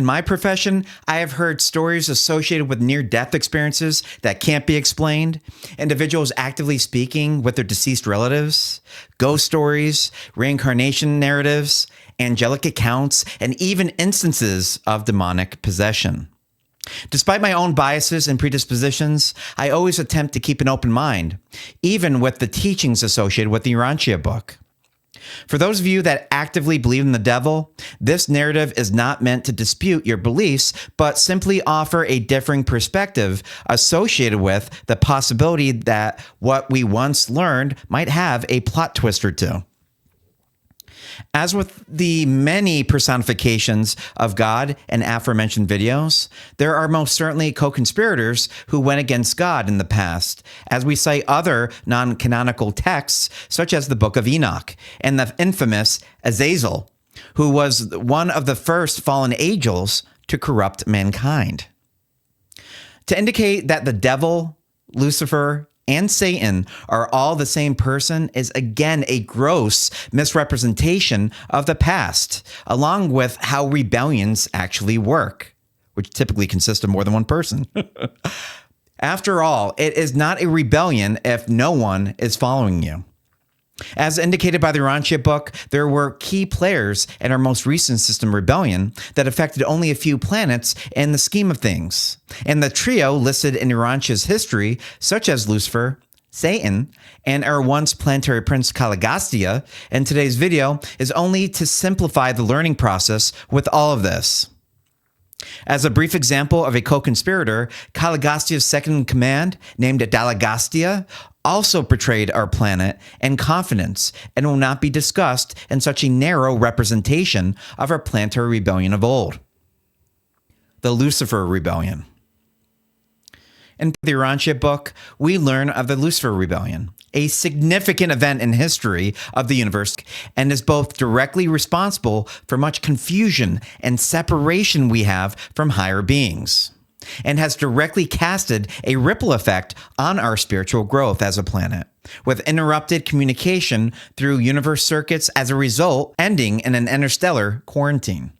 my profession, I have heard stories associated with near-death experiences that can't be explained, individuals actively speaking with their deceased relatives, ghost stories, reincarnation narratives, angelic accounts, and even instances of demonic possession. Despite my own biases and predispositions, I always attempt to keep an open mind, even with the teachings associated with the Urantia Book. For those of you that actively believe in the devil, this narrative is not meant to dispute your beliefs, but simply offer a differing perspective associated with the possibility that what we once learned might have a plot twist or two. As with the many personifications of God in aforementioned videos, there are most certainly co-conspirators who went against God in the past, as we cite other non-canonical texts, such as the Book of Enoch and the infamous Azazel, who was one of the first fallen angels to corrupt mankind. To indicate that the devil, Lucifer, and Satan are all the same person is again a gross misrepresentation of the past, along with how rebellions actually work, which typically consist of more than one person. After all, it is not a rebellion if no one is following you. As indicated by the Urantia Book, there were key players in our most recent system rebellion that affected only a few planets in the scheme of things. And the trio listed in Urantia's history, such as Lucifer, Satan, and our once planetary prince Caligastia, in today's video, is only to simplify the learning process with all of this. As a brief example of a co-conspirator, Caligastia's second in command, named Dalagastia, also portrayed our planet in confidence and will not be discussed in such a narrow representation of our planetary rebellion of old. The Lucifer Rebellion. In the Urantia Book, we learn of the Lucifer Rebellion, a significant event in history of the universe, and is both directly responsible for much confusion and separation we have from higher beings, and has directly casted a ripple effect on our spiritual growth as a planet, with interrupted communication through universe circuits as a result, ending in an interstellar quarantine.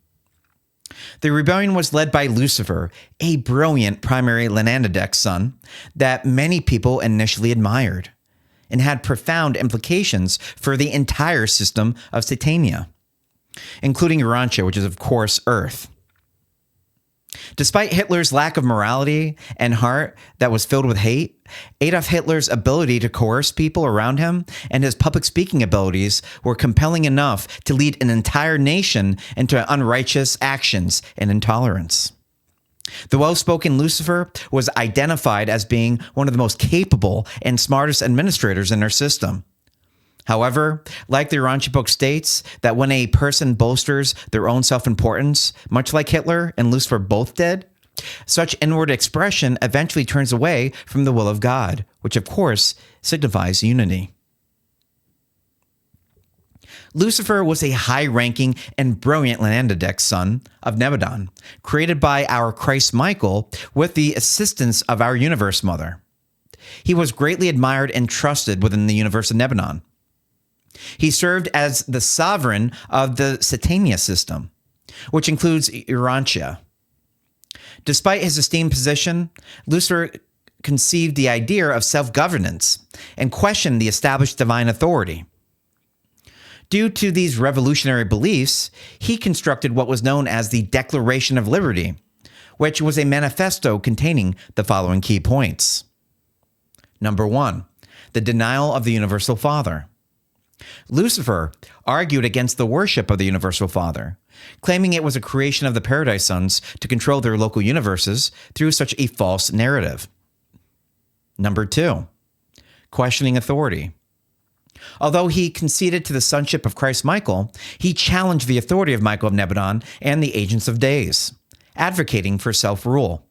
The rebellion was led by Lucifer, a brilliant primary Lenanadek son that many people initially admired, and had profound implications for the entire system of Satania, including Urantia, which is of course Earth. Despite Hitler's lack of morality and heart that was filled with hate, Adolf Hitler's ability to coerce people around him and his public speaking abilities were compelling enough to lead an entire nation into unrighteous actions and intolerance. The well-spoken Lucifer was identified as being one of the most capable and smartest administrators in our system. However, like the Urantia Book states, that when a person bolsters their own self-importance, much like Hitler and Lucifer both did, such inward expression eventually turns away from the will of God, which of course signifies unity. Lucifer was a high-ranking and brilliant Lenanadek son of Nebadon, created by our Christ Michael with the assistance of our Universe Mother. He was greatly admired and trusted within the universe of Nebadon. He served as the sovereign of the Satania system, which includes Urantia. Despite his esteemed position, Lucifer conceived the idea of self-governance and questioned the established divine authority. Due to these revolutionary beliefs, he constructed what was known as the Declaration of Liberty, which was a manifesto containing the following key points. Number 1, the denial of the Universal Father. Lucifer argued against the worship of the Universal Father, claiming it was a creation of the Paradise Sons to control their local universes through such a false narrative. Number 2, questioning authority. Although he conceded to the sonship of Christ Michael, he challenged the authority of Michael of Nebadon and the Agents of Days, advocating for self-rule.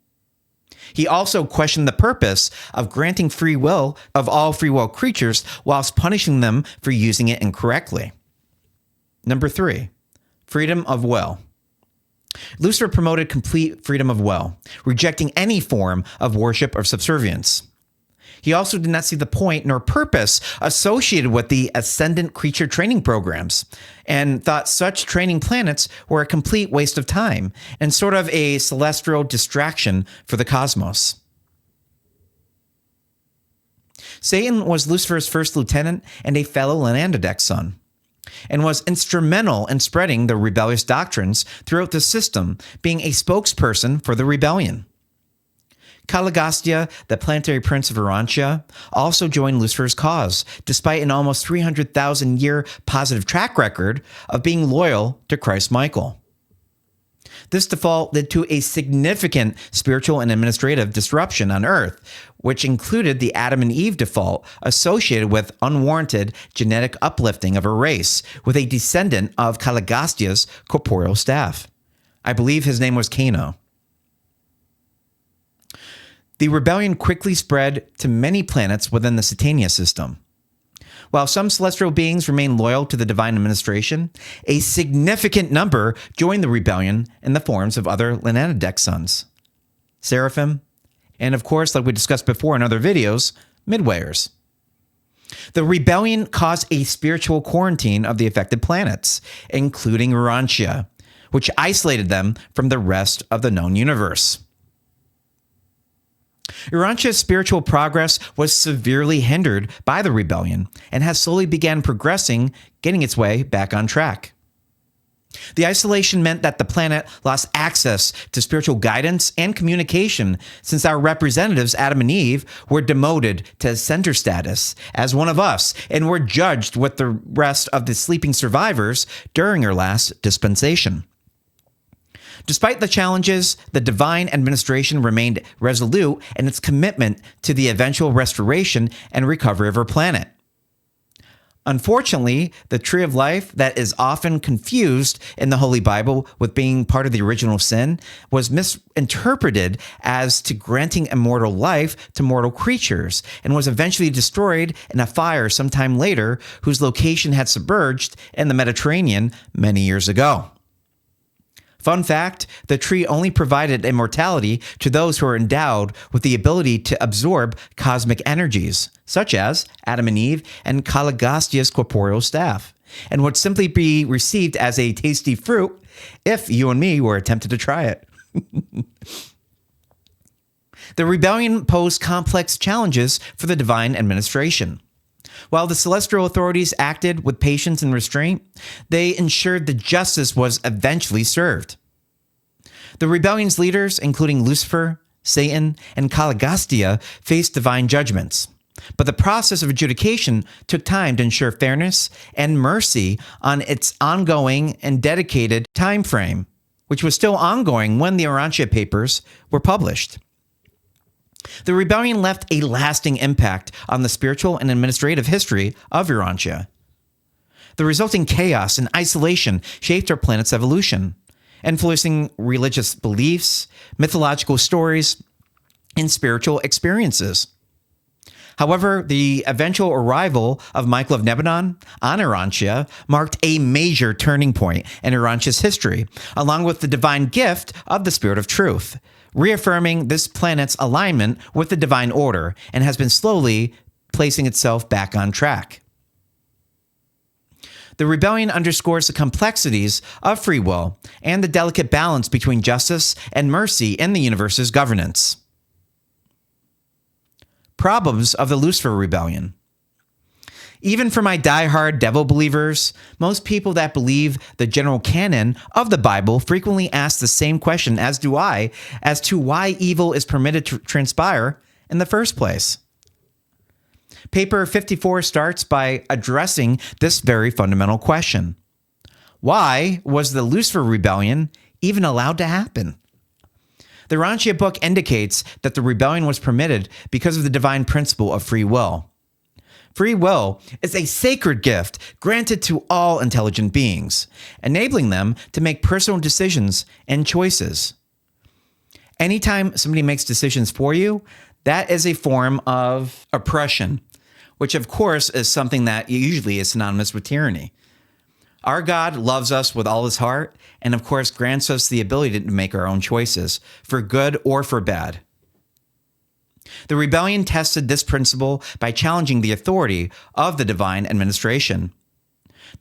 He also questioned the purpose of granting free will of all free will creatures whilst punishing them for using it incorrectly. Number 3, freedom of will. Lucifer promoted complete freedom of will, rejecting any form of worship or subservience. He also did not see the point nor purpose associated with the ascendant creature training programs, and thought such training planets were a complete waste of time and sort of a celestial distraction for the cosmos. Satan was Lucifer's first lieutenant and a fellow Lenandidex son, and was instrumental in spreading the rebellious doctrines throughout the system, being a spokesperson for the rebellion. Caligastia, the planetary prince of Urantia, also joined Lucifer's cause, despite an almost 300,000-year positive track record of being loyal to Christ Michael. This default led to a significant spiritual and administrative disruption on Earth, which included the Adam and Eve default associated with unwarranted genetic uplifting of a race with a descendant of Caligastia's corporeal staff. I believe his name was Kano. The rebellion quickly spread to many planets within the Satania system. While some celestial beings remained loyal to the divine administration, a significant number joined the rebellion in the forms of other Lenandidex sons, Seraphim, and of course, like we discussed before in other videos, Midwayers. The rebellion caused a spiritual quarantine of the affected planets, including Urantia, which isolated them from the rest of the known universe. Urantia's spiritual progress was severely hindered by the rebellion and has slowly began progressing, getting its way back on track. The isolation meant that the planet lost access to spiritual guidance and communication, since our representatives, Adam and Eve, were demoted to center status as one of us and were judged with the rest of the sleeping survivors during her last dispensation. Despite the challenges, the divine administration remained resolute in its commitment to the eventual restoration and recovery of her planet. Unfortunately, the tree of life that is often confused in the Holy Bible with being part of the original sin was misinterpreted as to granting immortal life to mortal creatures, and was eventually destroyed in a fire sometime later, whose location had submerged in the Mediterranean many years ago. Fun fact, the tree only provided immortality to those who are endowed with the ability to absorb cosmic energies, such as Adam and Eve and Caligastia's corporeal staff, and would simply be received as a tasty fruit if you and me were tempted to try it. The rebellion posed complex challenges for the divine administration. While the celestial authorities acted with patience and restraint, they ensured that justice was eventually served. The rebellion's leaders, including Lucifer, Satan, and Caligastia, faced divine judgments. But the process of adjudication took time to ensure fairness and mercy on its ongoing and dedicated time frame, which was still ongoing when the Urantia papers were published. The rebellion left a lasting impact on the spiritual and administrative history of Urantia. The resulting chaos and isolation shaped our planet's evolution, influencing religious beliefs, mythological stories, and spiritual experiences. However, the eventual arrival of Michael of Nebanon on Urantia marked a major turning point in Urantia's history, along with the divine gift of the Spirit of Truth, reaffirming this planet's alignment with the divine order, and has been slowly placing itself back on track. The rebellion underscores the complexities of free will and the delicate balance between justice and mercy in the universe's governance. Problems of the Lucifer Rebellion. Even for my die-hard devil believers, most people that believe the general canon of the Bible frequently ask the same question, as do I, as to why evil is permitted to transpire in the first place. Paper 54 starts by addressing this very fundamental question. Why was the Lucifer Rebellion even allowed to happen? The Urantia Book indicates that the rebellion was permitted because of the divine principle of free will. Free will is a sacred gift granted to all intelligent beings, enabling them to make personal decisions and choices. Anytime somebody makes decisions for you, that is a form of oppression, which of course is something that usually is synonymous with tyranny. Our God loves us with all his heart, and of course grants us the ability to make our own choices, for good or for bad. The rebellion tested this principle by challenging the authority of the divine administration.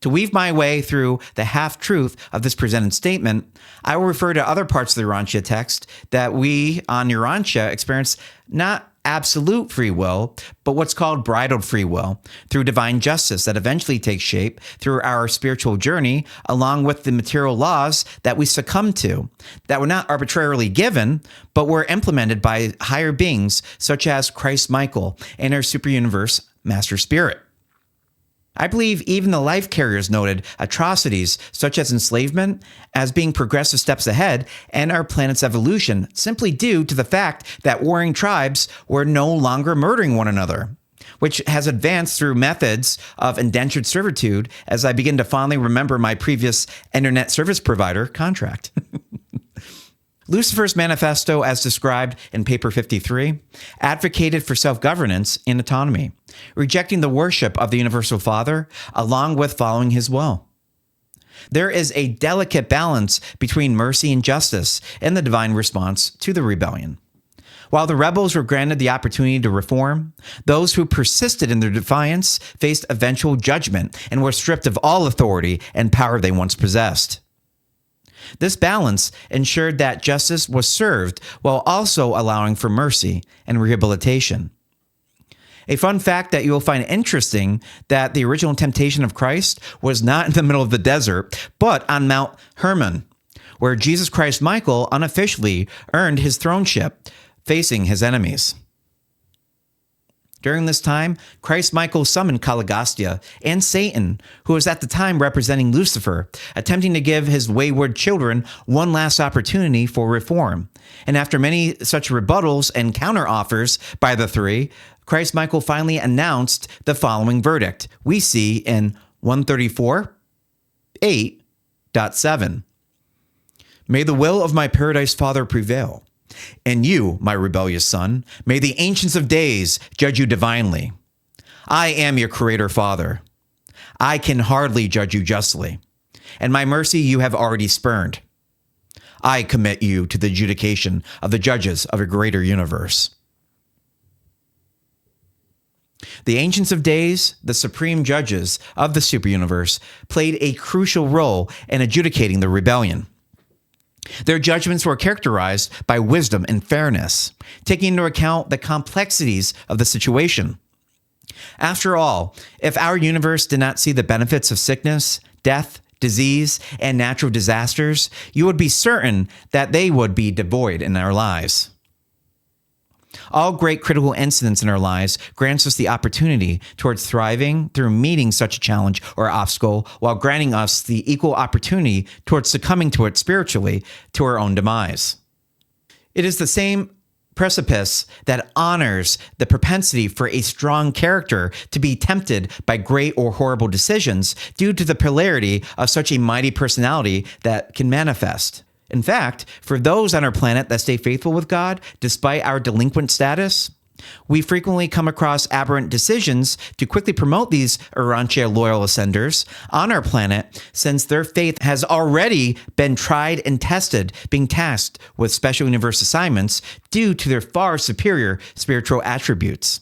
To weave my way through the half-truth of this presented statement, I will refer to other parts of the Urantia text that we on Urantia experience not absolute free will, but what's called bridled free will, through divine justice that eventually takes shape through our spiritual journey, along with the material laws that we succumb to, that were not arbitrarily given, but were implemented by higher beings such as Christ Michael and our super-universe Master Spirit. I believe even the life carriers noted atrocities such as enslavement as being progressive steps ahead in our planet's evolution, simply due to the fact that warring tribes were no longer murdering one another, which has advanced through methods of indentured servitude as I begin to fondly remember my previous internet service provider contract. Lucifer's manifesto, as described in Paper 53, advocated for self-governance and autonomy, rejecting the worship of the Universal Father, along with following his will. There is a delicate balance between mercy and justice in the divine response to the rebellion. While the rebels were granted the opportunity to reform, those who persisted in their defiance faced eventual judgment and were stripped of all authority and power they once possessed. This balance ensured that justice was served while also allowing for mercy and rehabilitation. A fun fact that you will find interesting that the original temptation of Christ was not in the middle of the desert, but on Mount Hermon, where Jesus Christ Michael unofficially earned his throneship, facing his enemies. During this time, Christ Michael summoned Caligostia and Satan, who was at the time representing Lucifer, attempting to give his wayward children one last opportunity for reform. And after many such rebuttals and counteroffers by the three, Christ Michael finally announced the following verdict we see in 134, 8.7. May the will of my paradise Father prevail. And you, my rebellious son, may the ancients of days judge you divinely. I am your creator father. I can hardly judge you justly, and my mercy you have already spurned. I commit you to the adjudication of the judges of a greater universe. The ancients of days, the supreme judges of the superuniverse, played a crucial role in adjudicating the rebellion. Their judgments were characterized by wisdom and fairness, taking into account the complexities of the situation. After all, if our universe did not see the benefits of sickness, death, disease, and natural disasters, you would be certain that they would be devoid in our lives. All great critical incidents in our lives grants us the opportunity towards thriving through meeting such a challenge or obstacle, while granting us the equal opportunity towards succumbing to it spiritually to our own demise. It is the same precipice that honors the propensity for a strong character to be tempted by great or horrible decisions due to the polarity of such a mighty personality that can manifest. In fact, for those on our planet that stay faithful with God, despite our delinquent status, we frequently come across aberrant decisions to quickly promote these Urantia loyal ascenders on our planet, since their faith has already been tried and tested, being tasked with special universe assignments due to their far superior spiritual attributes.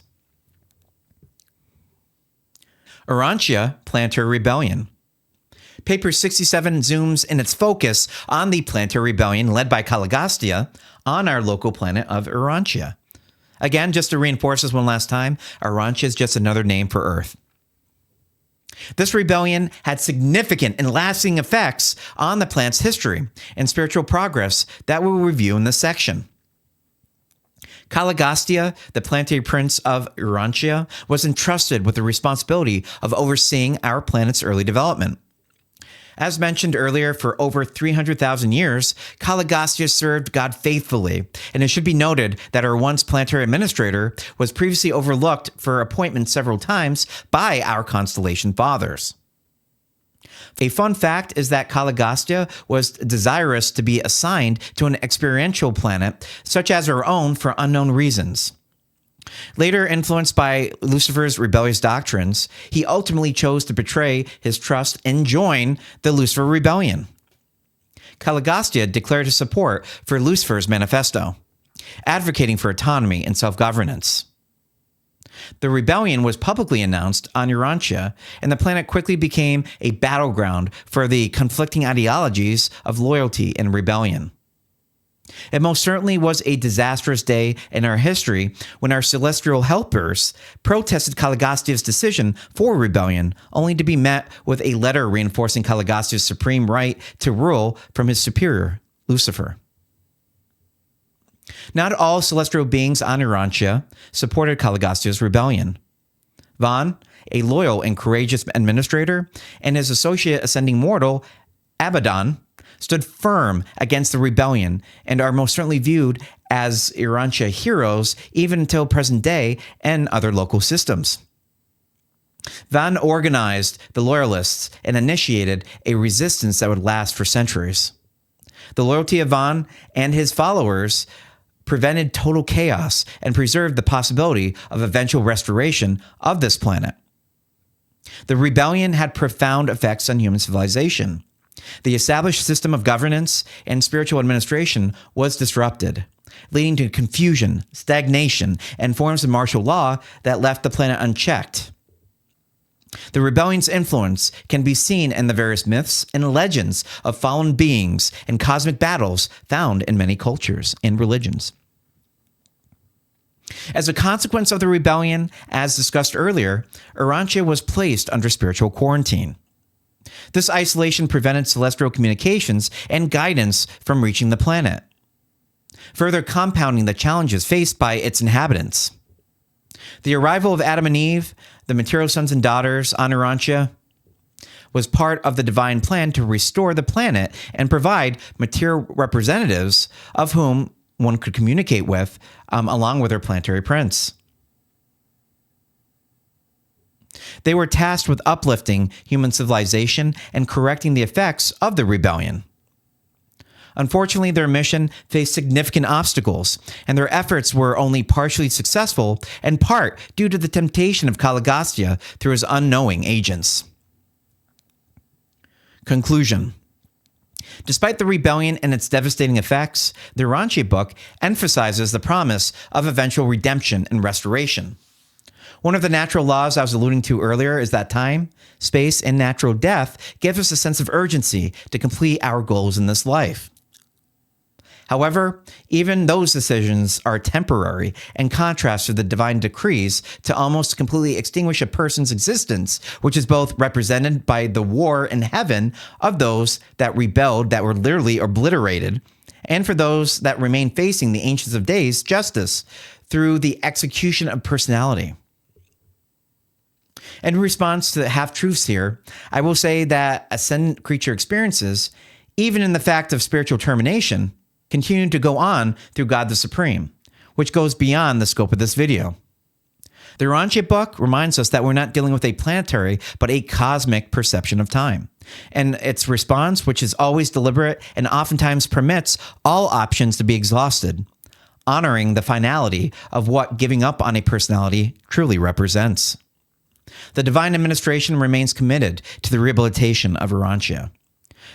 Urantia Planetary Rebellion. Paper 67 zooms in its focus on the planetary rebellion led by Caligostia on our local planet of Urantia. Again, just to reinforce this one last time, Urantia is just another name for Earth. This rebellion had significant and lasting effects on the planet's history and spiritual progress that we'll review in this section. Caligostia, the planetary prince of Urantia, was entrusted with the responsibility of overseeing our planet's early development. As mentioned earlier, for over 300,000 years, Caligostia served God faithfully, and it should be noted that our once planetary administrator was previously overlooked for appointment several times by our constellation fathers. A fun fact is that Caligostia was desirous to be assigned to an experiential planet, such as our own, for unknown reasons. Later influenced by Lucifer's rebellious doctrines, he ultimately chose to betray his trust and join the Lucifer Rebellion. Caligostia declared his support for Lucifer's manifesto. advocating for autonomy and self-governance. The rebellion was publicly announced on Urantia, and the planet quickly became a battleground for the conflicting ideologies of loyalty and rebellion. It most certainly was a disastrous day in our history when our celestial helpers protested Caligastio's decision for rebellion, only to be met with a letter reinforcing Caligastio's supreme right to rule from his superior, Lucifer. Not all celestial beings on Urantia supported Caligastio's rebellion. Van, a loyal and courageous administrator, and his associate ascending mortal, Abaddon, stood firm against the rebellion and are most certainly viewed as Urantia heroes even until present day and other local systems. Van organized the loyalists and initiated a resistance that would last for centuries. The loyalty of Van and his followers prevented total chaos and preserved the possibility of eventual restoration of this planet. The rebellion had profound effects on human civilization. The established system of governance and spiritual administration was disrupted, leading to confusion, stagnation, and forms of martial law that left the planet unchecked. The rebellion's influence can be seen in the various myths and legends of fallen beings and cosmic battles found in many cultures and religions. As a consequence of the rebellion, as discussed earlier, Urantia was placed under spiritual quarantine. This isolation prevented celestial communications and guidance from reaching the planet, further compounding the challenges faced by its inhabitants. The arrival of Adam and Eve, the material sons and daughters on Urantia, was part of the divine plan to restore the planet and provide material representatives of whom one could communicate with, along with their planetary prince. They were tasked with uplifting human civilization and correcting the effects of the rebellion. Unfortunately, their mission faced significant obstacles, and their efforts were only partially successful, in part due to the temptation of Caligastio through his unknowing agents. Conclusion. Despite the rebellion and its devastating effects, the Urantia Book emphasizes the promise of eventual redemption and restoration. One of the natural laws I was alluding to earlier is that time, space, and natural death give us a sense of urgency to complete our goals in this life. However, even those decisions are temporary in contrast to the divine decrees to almost completely extinguish a person's existence, which is both represented by the war in heaven of those that rebelled, that were literally obliterated, and for those that remain facing the Ancients of Days justice through the execution of personality. In response to the half-truths here, I will say that ascendant creature experiences, even in the fact of spiritual termination, continue to go on through God the Supreme, which goes beyond the scope of this video. The Urantia Book reminds us that we're not dealing with a planetary, but a cosmic perception of time. And its response, which is always deliberate and oftentimes permits all options to be exhausted, honoring the finality of what giving up on a personality truly represents. The divine administration remains committed to the rehabilitation of Urantia.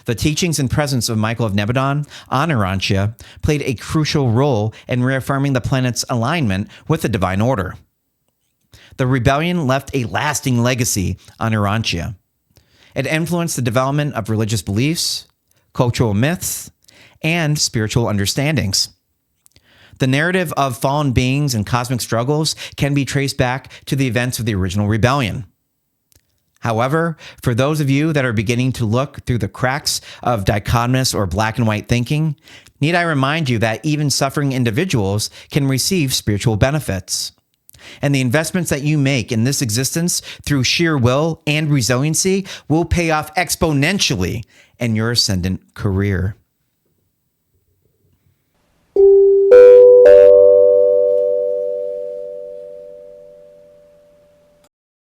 The teachings and presence of Michael of Nebadon on Urantia played a crucial role in reaffirming the planet's alignment with the divine order. The rebellion left a lasting legacy on Urantia. It influenced the development of religious beliefs, cultural myths, and spiritual understandings. The narrative of fallen beings and cosmic struggles can be traced back to the events of the original rebellion. However, for those of you that are beginning to look through the cracks of dichotomous or black and white thinking, need I remind you that even suffering individuals can receive spiritual benefits. And the investments that you make in this existence through sheer will and resiliency will pay off exponentially in your ascendant career.